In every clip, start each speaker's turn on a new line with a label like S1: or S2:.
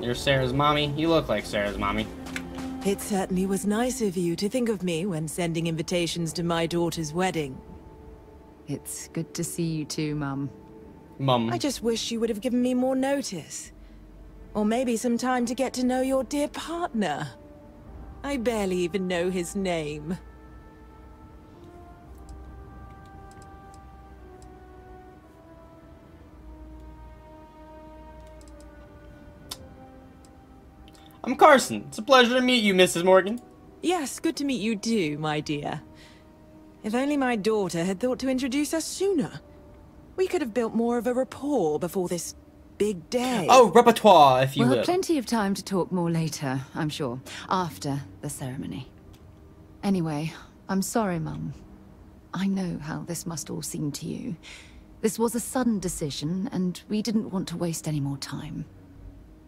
S1: You're Sarah's mommy? You look like Sarah's mommy.
S2: It certainly was nice of you to think of me when sending invitations to my daughter's wedding.
S3: It's good to see you too, Mum.
S1: Mum.
S2: I just wish you would have given me more notice. Or maybe some time to get to know your dear partner. I barely even know his name.
S1: I'm Carson. It's a pleasure to meet you, Mrs. Morgan.
S2: Yes, good to meet you too, my dear. If only my daughter had thought to introduce us sooner. We could have built more of a rapport before this big day.
S1: Oh, repertoire, if you
S3: We'll
S1: will.
S3: have plenty of time to talk more later, I'm sure. After the ceremony. Anyway, I'm sorry, Mum. I know how this must all seem to you. This was a sudden decision, and we didn't want to waste any more time.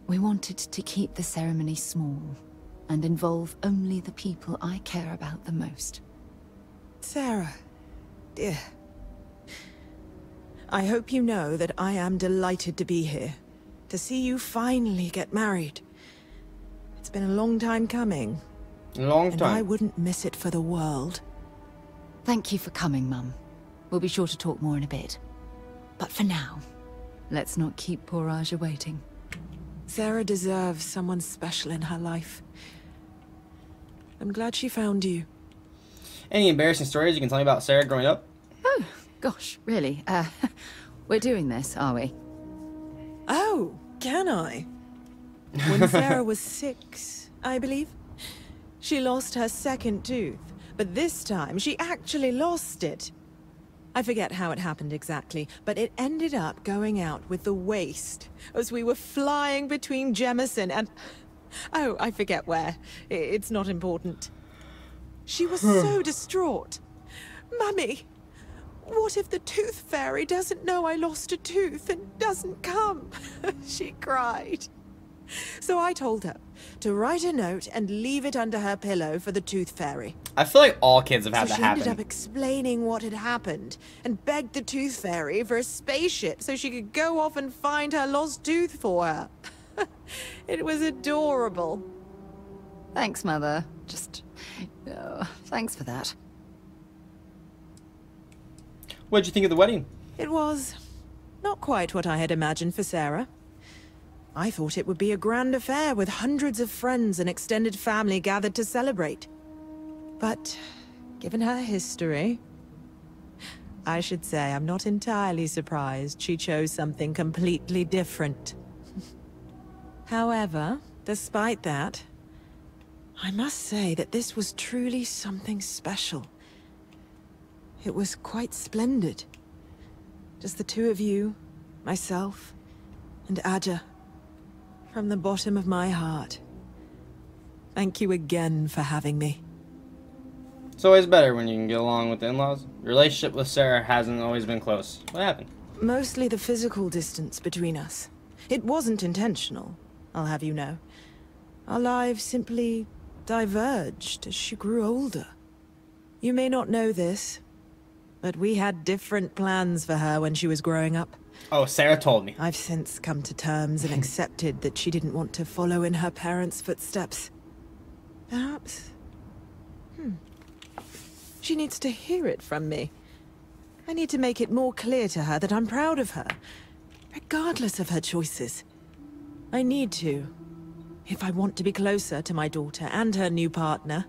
S3: We wanted to keep the ceremony small, and involve only the people I care about the most.
S2: Sarah, dear. I hope you know that I am delighted to be here. To see you finally get married. It's been a long time coming.
S1: A long
S2: And I
S1: time.
S2: wouldn't miss it for the world.
S3: Thank you for coming, Mum. We'll be sure to talk more in a bit. But for now, let's not keep poor Aja waiting.
S2: Sarah deserves someone special in her life. I'm glad she found you.
S1: Any embarrassing stories you can tell me about Sarah growing up?
S3: Oh, gosh, really? We're doing this, are we?
S2: Oh, can I? When Sarah was 6, I believe, she lost her second tooth. But this time, she actually lost it. I forget how it happened exactly, but it ended up going out with the waste as we were flying between Jemison and... Oh, I forget where. It's not important. She was so distraught. Mummy, what if the Tooth Fairy doesn't know I lost a tooth and doesn't come? She cried. So I told her to write a note and leave it under her pillow for the Tooth Fairy.
S1: I feel like all kids have had
S2: So
S1: that
S2: she ended
S1: happen.
S2: up explaining what had happened and begged the Tooth Fairy for a spaceship so she could go off and find her lost tooth for her. It was adorable.
S3: Thanks, Mother. Thanks for that.
S1: What'd you think of the wedding?
S2: It was not quite what I had imagined for Sarah. I thought it would be a grand affair with hundreds of friends and extended family gathered to celebrate. But given her history, I should say I'm not entirely surprised she chose something completely different. However, despite that, I must say that this was truly something special. It was quite splendid. Just the two of you, myself, and Aja. From the bottom of my heart. Thank you again for having me.
S1: It's always better when you can get along with the in-laws. Your relationship with Sarah hasn't always been close. What happened?
S2: Mostly the physical distance between us. It wasn't intentional, I'll have you know. Our lives simply diverged as she grew older. You may not know this, but we had different plans for her when she was growing up.
S1: Oh, Sarah told me.
S2: I've since come to terms and accepted that she didn't want to follow in her parents' footsteps. Perhaps... She needs to hear it from me. I need to make it more clear to her that I'm proud of her, regardless of her choices. I need to, if I want to be closer to my daughter and her new partner.